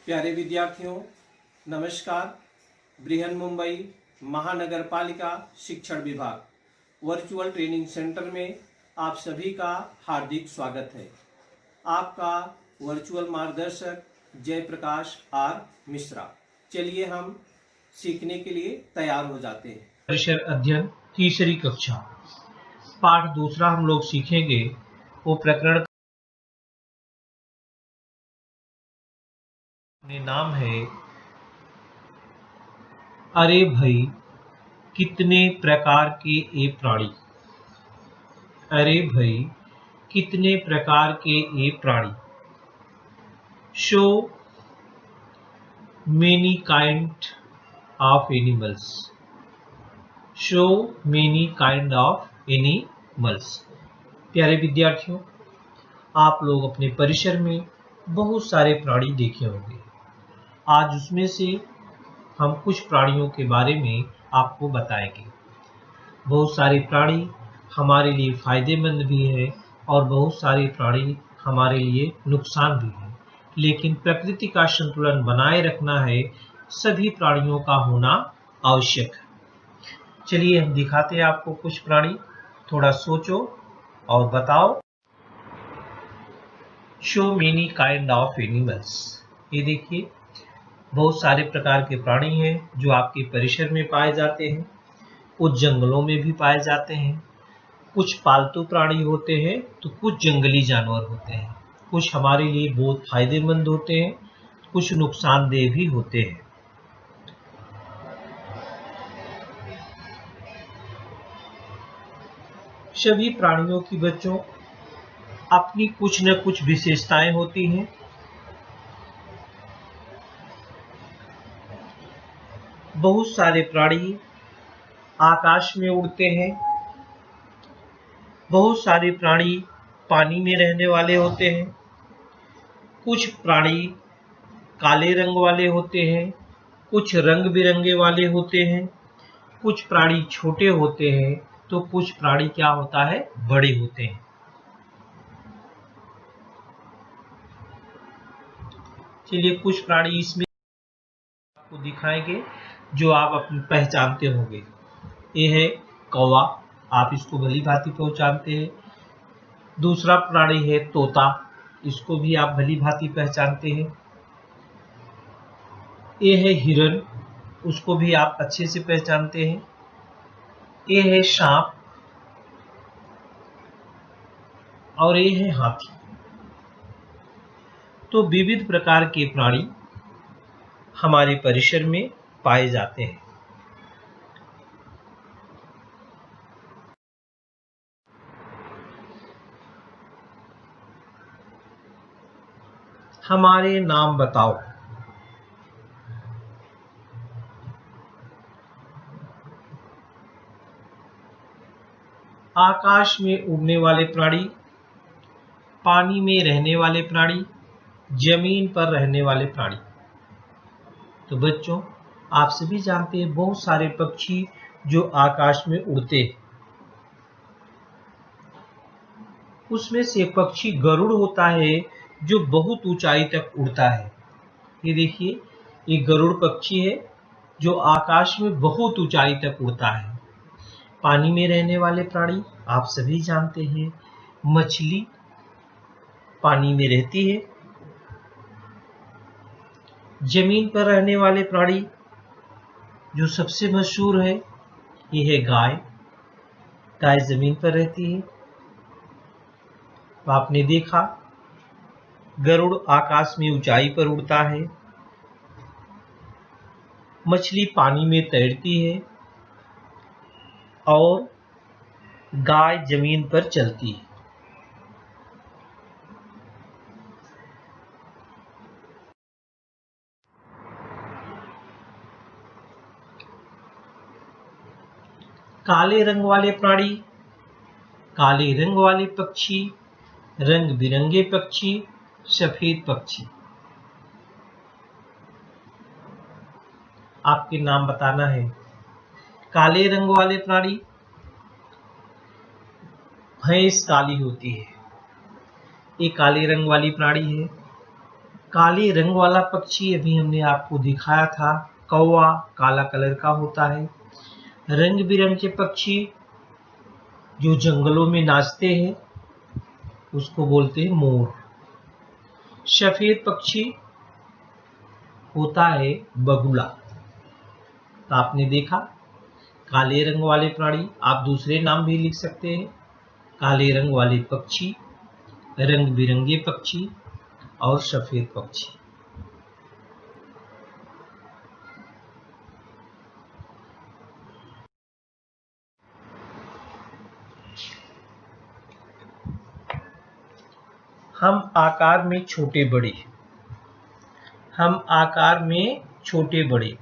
प्यारे विद्यार्थियों, नमस्कार। बृहन मुंबई महानगर पालिका शिक्षण विभाग वर्चुअल ट्रेनिंग सेंटर में आप सभी का हार्दिक स्वागत है। आपका वर्चुअल मार्गदर्शक जयप्रकाश आर मिश्रा। चलिए हम सीखने के लिए तैयार हो जाते हैं। परिसर अध्ययन तीसरी कक्षा पाठ दूसरा हम लोग सीखेंगे। वो प्रकरण में नाम है अरे भाई कितने प्रकार के ये प्राणी। अरे भाई कितने प्रकार के ये प्राणी। Show many kind of animals. Show many kind of animals. प्यारे विद्यार्थियों, आप लोग अपने परिसर में बहुत सारे प्राणी देखे होंगे। आज उसमें से हम कुछ प्राणियों के बारे में आपको बताएंगे। बहुत सारे प्राणी हमारे लिए फायदेमंद भी है और बहुत सारे प्राणी हमारे लिए नुकसान भी है, लेकिन प्रकृति का संतुलन बनाए रखना है, सभी प्राणियों का होना आवश्यक है। चलिए हम दिखाते हैं आपको कुछ प्राणी। थोड़ा सोचो और बताओ। Show many kind of animals. ये देखिए, बहुत सारे प्रकार के प्राणी हैं जो आपके परिसर में पाए जाते हैं। कुछ जंगलों में भी पाए जाते हैं। कुछ पालतू प्राणी होते हैं तो कुछ जंगली जानवर होते हैं। कुछ हमारे लिए बहुत फायदेमंद होते हैं, कुछ नुकसानदेह भी होते हैं। सभी प्राणियों की बच्चों अपनी कुछ न कुछ विशेषताएं होती हैं। बहुत सारे प्राणी आकाश में उड़ते हैं। बहुत सारे प्राणी पानी में रहने वाले होते हैं। कुछ प्राणी काले रंग वाले होते हैं, कुछ रंग बिरंगे वाले होते हैं। कुछ प्राणी छोटे होते हैं तो कुछ प्राणी क्या होता है, बड़े होते हैं। चलिए कुछ प्राणी इसमें आपको दिखाएंगे जो आप अपनी पहचानते होंगे। ये है कौवा, आप इसको भली भांति पहचानते हैं। दूसरा प्राणी है तोता, इसको भी आप भली भांति पहचानते हैं। ये है हिरन, उसको भी आप अच्छे से पहचानते हैं। ये है सांप और ये है हाथी। तो विविध प्रकार के प्राणी हमारे परिसर में पाए जाते हैं। हमारे नाम बताओ। आकाश में उड़ने वाले प्राणी, पानी में रहने वाले प्राणी, जमीन पर रहने वाले प्राणी। तो बच्चों, आप सभी जानते हैं बहुत सारे पक्षी जो आकाश में उड़ते हैं। उसमें से एक पक्षी गरुड़ होता है जो बहुत ऊंचाई तक उड़ता है। ये देखिए, ये गरुड़ पक्षी है जो आकाश में बहुत ऊंचाई तक उड़ता है। पानी में रहने वाले प्राणी आप सभी जानते हैं, मछली पानी में रहती है। जमीन पर रहने वाले प्राणी जो सबसे मशहूर है, ये है गाय। गाय जमीन पर रहती है। तो आपने देखा, गरुड़ आकाश में ऊंचाई पर उड़ता है, मछली पानी में तैरती है और गाय जमीन पर चलती है। काले रंग वाले प्राणी, काले रंग वाले पक्षी, रंग बिरंगे पक्षी, सफेद पक्षी। आपके नाम बताना है। काले रंग वाले प्राणी, भैंस काली होती है, ये काले रंग वाली प्राणी है। काले रंग वाला पक्षी अभी हमने आपको दिखाया था, कौवा काला कलर का होता है। रंग बिरंगे पक्षी जो जंगलों में नाचते हैं उसको बोलते हैं मोर। सफेद पक्षी होता है बगुला। तो आपने देखा काले रंग वाले प्राणी, आप दूसरे नाम भी लिख सकते हैं, काले रंग वाले पक्षी, रंग बिरंगे पक्षी और सफेद पक्षी। हम आकार में छोटे बड़े, हम आकार में छोटे बड़े।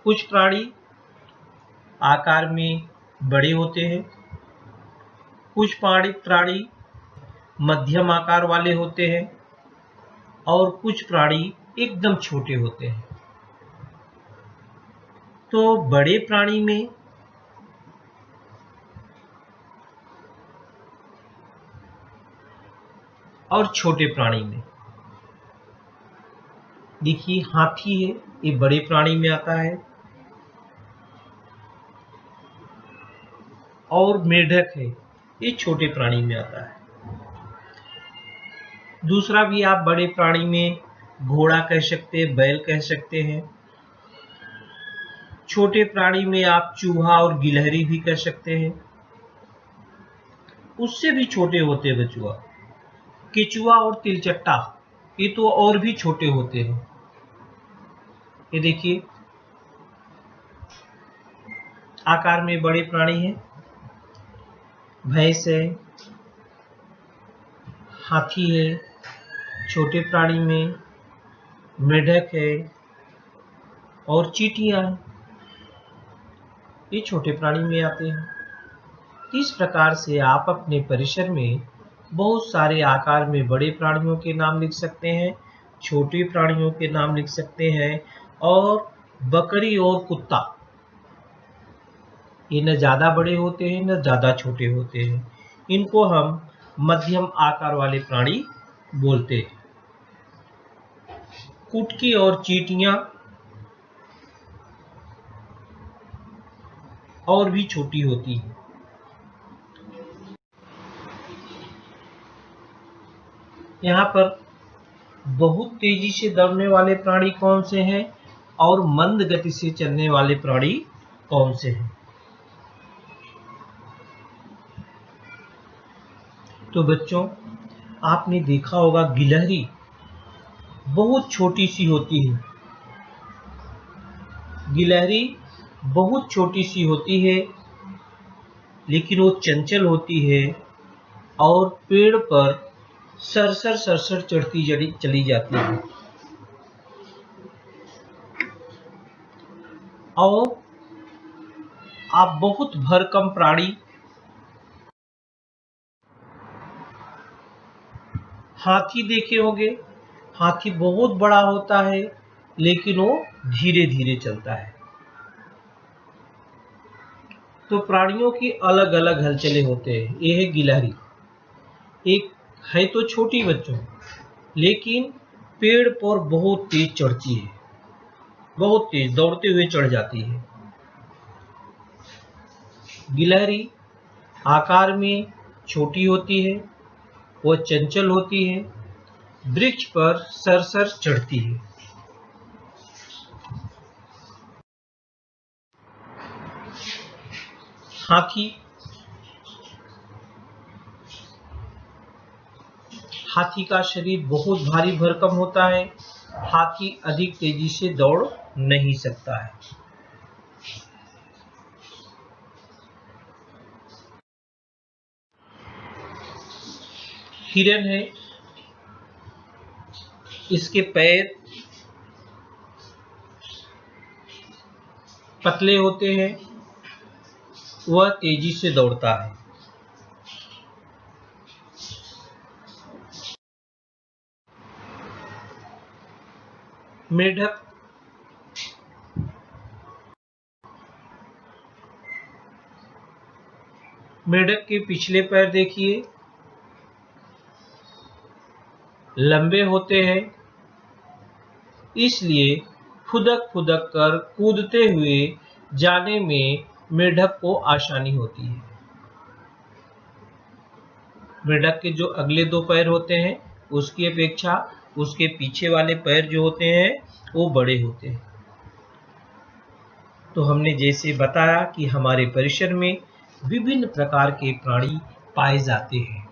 कुछ प्राणी आकार में बड़े होते हैं, कुछ प्राणी मध्यम आकार वाले होते हैं और कुछ प्राणी एकदम छोटे होते हैं। तो बड़े प्राणी में और छोटे प्राणी में, देखिए हाथी है, ये बड़े प्राणी में आता है, और मेढक है, ये छोटे प्राणी में आता है। दूसरा भी आप बड़े प्राणी में घोड़ा कह सकते हैं, बैल कह सकते हैं। छोटे प्राणी में आप चूहा और गिलहरी भी कह सकते हैं। उससे भी छोटे होते हैं बचुआ, केचुआ और तिलचट्टा, ये तो और भी छोटे होते हैं। ये देखिए आकार में बड़े प्राणी हैं, भैंस है, हाथी है, छोटे प्राणी में मेढक है और चींटियां हैं, ये छोटे प्राणी में आते हैं। इस प्रकार से आप अपने परिसर में बहुत सारे आकार में बड़े प्राणियों के नाम लिख सकते हैं, छोटे प्राणियों के नाम लिख सकते हैं, और बकरी और कुत्ता ये न ज्यादा बड़े होते हैं न ज्यादा छोटे होते हैं, इनको हम मध्यम आकार वाले प्राणी बोलते हैं। कुटकी और चींटियां और भी छोटी होती हैं। यहाँ पर बहुत तेजी से दौड़ने वाले प्राणी कौन से हैं और मंद गति से चलने वाले प्राणी कौन से हैं? तो बच्चों आपने देखा होगा गिलहरी बहुत छोटी सी होती है, गिलहरी बहुत छोटी सी होती है, लेकिन वो चंचल होती है और पेड़ पर सरसर सरसर चढ़ती चली जाती है। और आप बहुत भरकम प्राणी हाथी देखे होंगे, हाथी बहुत बड़ा होता है लेकिन वो धीरे धीरे चलता है। तो प्राणियों की अलग अलग हलचलें होते हैं। ये है गिलहरी, एक है तो छोटी बच्चों, लेकिन पेड़ पर बहुत तेज चढ़ती है, बहुत तेज दौड़ते हुए चढ़ जाती है। गिलहरी आकार में छोटी होती है, वह चंचल होती है, वृक्ष पर सरसर चढ़ती है। हाथी का शरीर बहुत भारी भरकम होता है, हाथी अधिक तेजी से दौड़ नहीं सकता है। हिरन है, इसके पैर पतले होते हैं, वह तेजी से दौड़ता है। मेढक मेढक के पिछले पैर देखिए, लंबे होते हैं, इसलिए फुदक फुदक कर कूदते हुए जाने में मेढक को आसानी होती है। मेढक के जो अगले दो पैर होते हैं उसकी अपेक्षा उसके पीछे वाले पैर जो होते हैं वो बड़े होते हैं। तो हमने जैसे बताया कि हमारे परिसर में विभिन्न प्रकार के प्राणी पाए जाते हैं।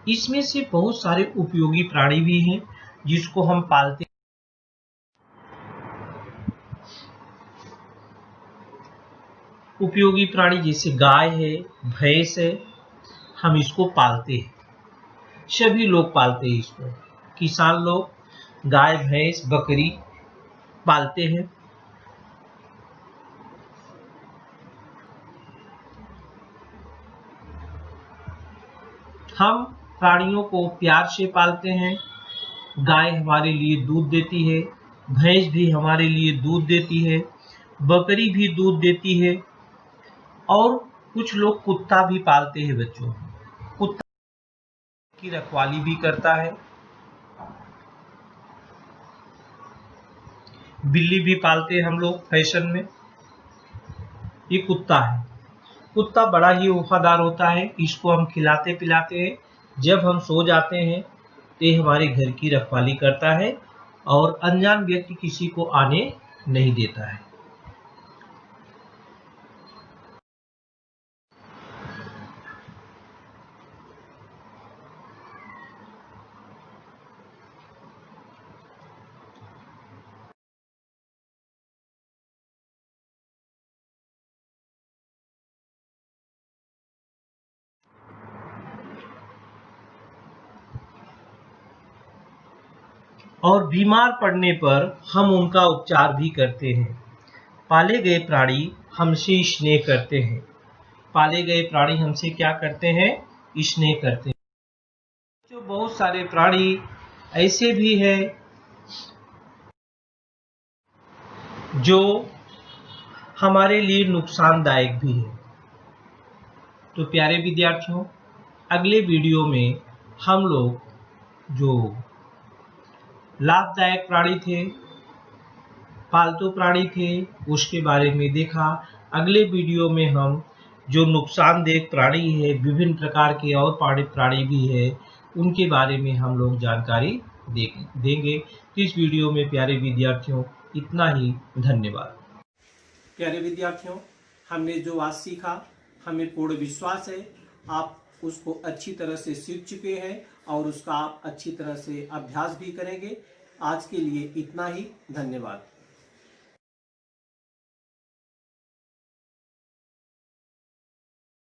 इसमें से बहुत सारे उपयोगी प्राणी भी हैं जिसको हम पालते हैं। उपयोगी प्राणी जैसे गाय है, भैंस है, हम इसको पालते हैं। सभी लोग पालते हैं इसको। किसान लोग गाय, भैंस, बकरी पालते हैं। हम प्राणियों को प्यार से पालते हैं। गाय हमारे लिए दूध देती है, भैंस भी हमारे लिए दूध देती है, बकरी भी दूध देती है और कुछ लोग कुत्ता भी पालते हैं बच्चों। कुत्ता की रखवाली भी करता है। बिल्ली भी पालते हैं हम लोग फैशन में। ये कुत्ता है। कुत्ता बड़ा ही वफादार होता है। इसको हम खिलाते पिलाते हैं। जब हम सो जाते हैं तो ये हमारे घर की रखवाली करता है और अनजान व्यक्ति किसी को आने नहीं देता है। और बीमार पड़ने पर हम उनका उपचार भी करते हैं। पाले गए प्राणी हमसे स्नेह करते हैं। पाले गए प्राणी हमसे क्या करते हैं? स्नेह करते हैं। जो बहुत सारे प्राणी ऐसे भी हैं जो हमारे लिए नुकसानदायक भी है। तो प्यारे विद्यार्थियों, अगले वीडियो में हम लोग जो लाभदायक प्राणी थे, पालतू प्राणी थे, उसके बारे में देखा। अगले वीडियो में हम जो नुकसानदेह प्राणी है, विभिन्न प्रकार के और प्राणी भी है, उनके बारे में हम लोग जानकारी देंगे। तो इस वीडियो में प्यारे विद्यार्थियों इतना ही। धन्यवाद। प्यारे विद्यार्थियों, हमने जो आज सीखा, हमें पूर्ण विश्वास है आप उसको अच्छी तरह से सीख चुके हैं और उसका आप अच्छी तरह से अभ्यास भी करेंगे। आज के लिए इतना ही। धन्यवाद।